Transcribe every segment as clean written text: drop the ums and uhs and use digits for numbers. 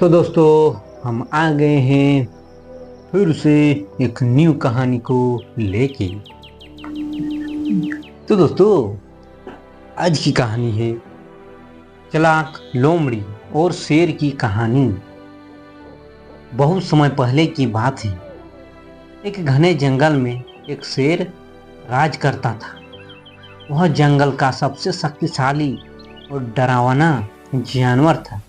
तो दोस्तों, हम आ गए हैं फिर से एक न्यू कहानी को लेके। तो दोस्तों, आज की कहानी है चालाक लोमड़ी और शेर की कहानी। बहुत समय पहले की बात है। एक घने जंगल में एक शेर राज करता था। वह जंगल का सबसे शक्तिशाली और डरावना जानवर था।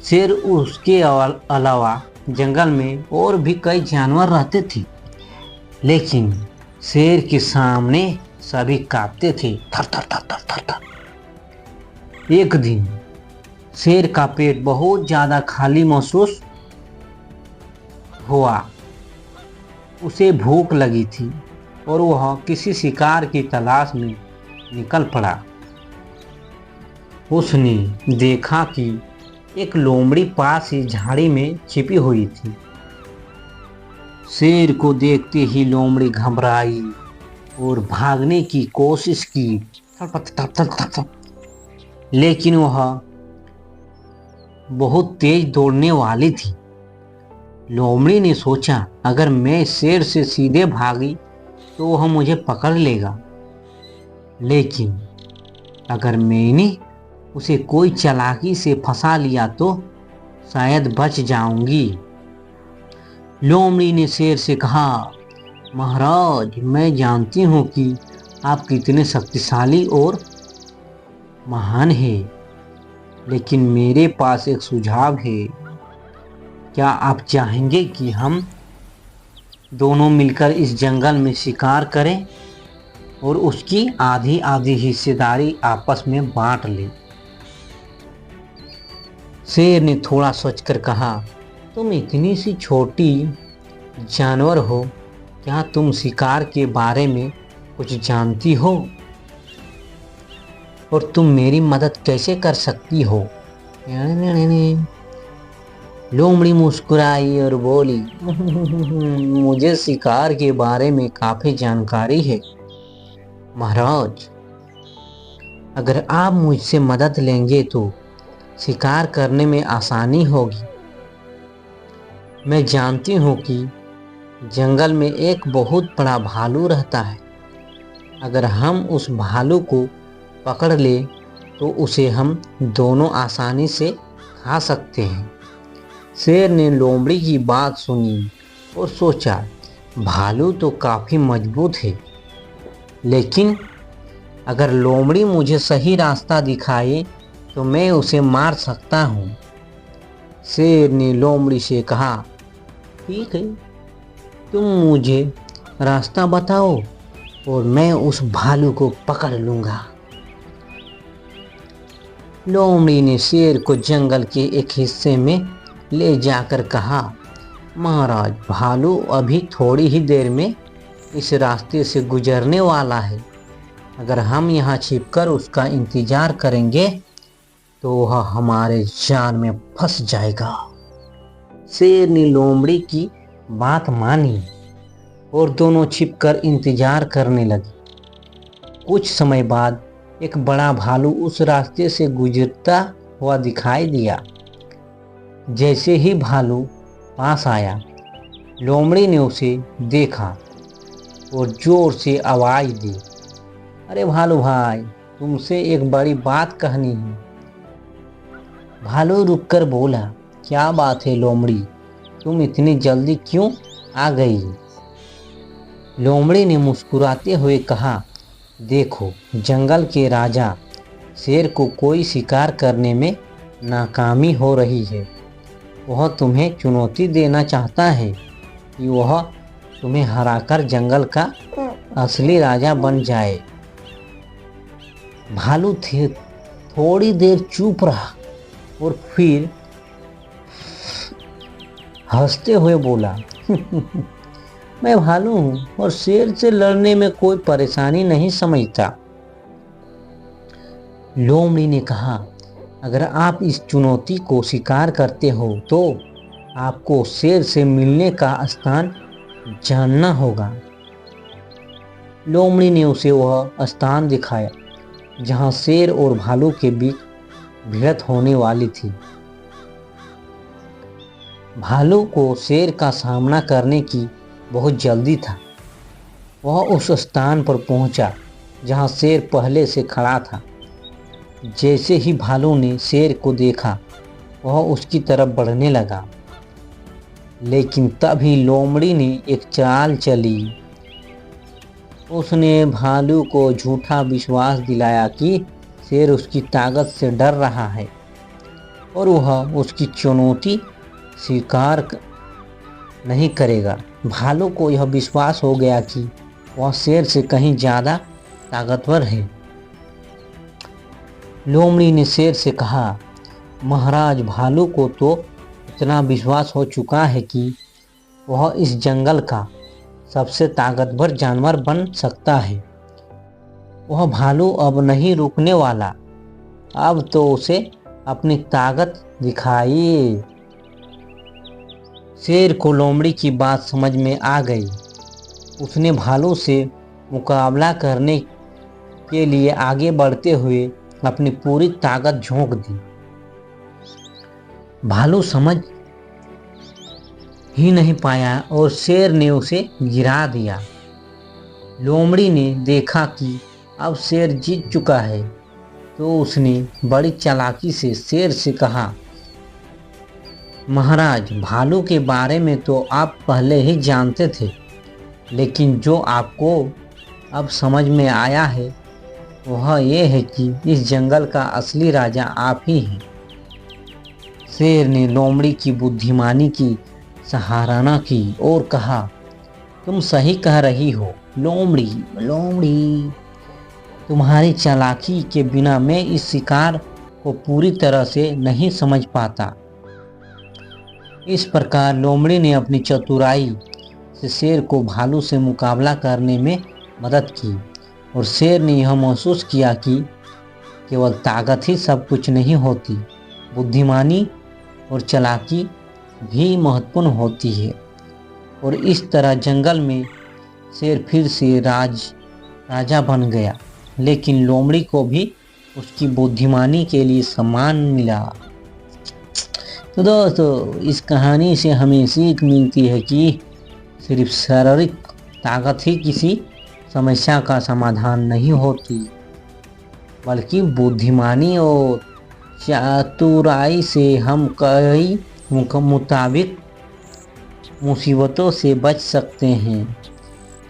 शेर उसके अलावा जंगल में और भी कई जानवर रहते थे, लेकिन शेर के सामने सभी कांपते थे, थर थर थर थर थर थर। एक दिन शेर का पेट बहुत ज्यादा खाली महसूस हुआ। उसे भूख लगी थी और वह किसी शिकार की तलाश में निकल पड़ा। उसने देखा कि एक लोमड़ी पास ही झाड़ी में छिपी हुई थी। शेर को देखते ही लोमड़ी घबराई और भागने की कोशिश की, लेकिन वह बहुत तेज दौड़ने वाली थी। लोमड़ी ने सोचा, अगर मैं शेर से सीधे भागी तो वह मुझे पकड़ लेगा, लेकिन अगर मैंने उसे कोई चालाकी से फंसा लिया तो शायद बच जाऊंगी। लोमड़ी ने शेर से कहा, महाराज, मैं जानती हूँ कि आप कितने शक्तिशाली और महान हैं, लेकिन मेरे पास एक सुझाव है। क्या आप चाहेंगे कि हम दोनों मिलकर इस जंगल में शिकार करें और उसकी आधी आधी हिस्सेदारी आपस में बांट लें? शेर ने थोड़ा सोचकर कहा, तुम इतनी सी छोटी जानवर हो, क्या तुम शिकार के बारे में कुछ जानती हो? और तुम मेरी मदद कैसे कर सकती हो? लोमड़ी मुस्कुराई और बोली, मुझे शिकार के बारे में काफी जानकारी है महाराज। अगर आप मुझसे मदद लेंगे तो शिकार करने में आसानी होगी। मैं जानती हूँ कि जंगल में एक बहुत बड़ा भालू रहता है। अगर हम उस भालू को पकड़ ले तो उसे हम दोनों आसानी से खा सकते हैं। शेर ने लोमड़ी की बात सुनी और सोचा, भालू तो काफी मजबूत है, लेकिन अगर लोमड़ी मुझे सही रास्ता दिखाए तो मैं उसे मार सकता हूँ। शेर ने लोमड़ी से कहा, ठीक है, तुम मुझे रास्ता बताओ और मैं उस भालू को पकड़ लूंगा। लोमड़ी ने शेर को जंगल के एक हिस्से में ले जाकर कहा, महाराज, भालू अभी थोड़ी ही देर में इस रास्ते से गुजरने वाला है। अगर हम यहाँ छिपकर उसका इंतजार करेंगे तो वह हमारे जाल में फंस जाएगा। शेर ने लोमड़ी की बात मानी और दोनों छिपकर इंतजार करने लगे। कुछ समय बाद एक बड़ा भालू उस रास्ते से गुजरता हुआ दिखाई दिया। जैसे ही भालू पास आया, लोमड़ी ने उसे देखा और जोर से आवाज दी, अरे भालू भाई, तुमसे एक बड़ी बात कहनी है। भालू रुककर बोला, क्या बात है लोमड़ी, तुम इतनी जल्दी क्यों आ गई? लोमड़ी ने मुस्कुराते हुए कहा, देखो, जंगल के राजा शेर को कोई शिकार करने में नाकामी हो रही है। वह तुम्हें चुनौती देना चाहता है कि वह तुम्हें हराकर जंगल का असली राजा बन जाए। भालू थे थोड़ी देर चुप रहा और फिर हंसते हुए बोला, मैं भालू हूँ और शेर से लड़ने में कोई परेशानी नहीं समझता। लोमड़ी ने कहा, अगर आप इस चुनौती को स्वीकार करते हो तो आपको शेर से मिलने का स्थान जानना होगा। लोमड़ी ने उसे वह स्थान दिखाया जहाँ शेर और भालू के बीच भिड़ंत होने वाली थी। भालू को शेर का सामना करने की बहुत जल्दी था। वह उस स्थान पर पहुंचा जहां शेर पहले से खड़ा था। जैसे ही भालू ने शेर को देखा, वह उसकी तरफ बढ़ने लगा, लेकिन तभी लोमड़ी ने एक चाल चली। उसने भालू को झूठा विश्वास दिलाया कि शेर उसकी ताकत से डर रहा है और वह उसकी चुनौती स्वीकार नहीं करेगा। भालू को यह विश्वास हो गया कि वह शेर से कहीं ज़्यादा ताकतवर है। लोमड़ी ने शेर से कहा, महाराज, भालू को तो इतना विश्वास हो चुका है कि वह इस जंगल का सबसे ताकतवर जानवर बन सकता है। वह भालू अब नहीं रुकने वाला। अब तो उसे अपनी ताकत दिखाइए। शेर को लोमड़ी की बात समझ में आ गई। उसने भालू से मुकाबला करने के लिए आगे बढ़ते हुए अपनी पूरी ताकत झोंक दी। भालू समझ ही नहीं पाया और शेर ने उसे गिरा दिया। लोमड़ी ने देखा कि अब शेर जीत चुका है, तो उसने बड़ी चालाकी से शेर से कहा, महाराज, भालू के बारे में तो आप पहले ही जानते थे, लेकिन जो आपको अब समझ में आया है वह ये है कि इस जंगल का असली राजा आप ही हैं। शेर ने लोमड़ी की बुद्धिमानी की सराहना की और कहा, तुम सही कह रही हो लोमड़ी। लोमड़ी, तुम्हारी चालाकी के बिना मैं इस शिकार को पूरी तरह से नहीं समझ पाता। इस प्रकार लोमड़ी ने अपनी चतुराई से शेर को भालू से मुकाबला करने में मदद की और शेर ने यह महसूस किया कि केवल ताकत ही सब कुछ नहीं होती, बुद्धिमानी और चालाकी भी महत्वपूर्ण होती है। और इस तरह जंगल में शेर फिर से राजा बन गया, लेकिन लोमड़ी को भी उसकी बुद्धिमानी के लिए सम्मान मिला। तो दोस्तों, इस कहानी से हमें सीख मिलती है कि सिर्फ शारीरिक ताकत ही किसी समस्या का समाधान नहीं होती, बल्कि बुद्धिमानी और चतुराई से हम कई मुताबिक मुसीबतों से बच सकते हैं।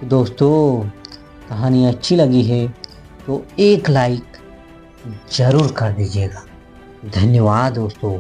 तो दोस्तों, कहानी अच्छी लगी है तो एक लाइक ज़रूर कर दीजिएगा। धन्यवाद दोस्तों।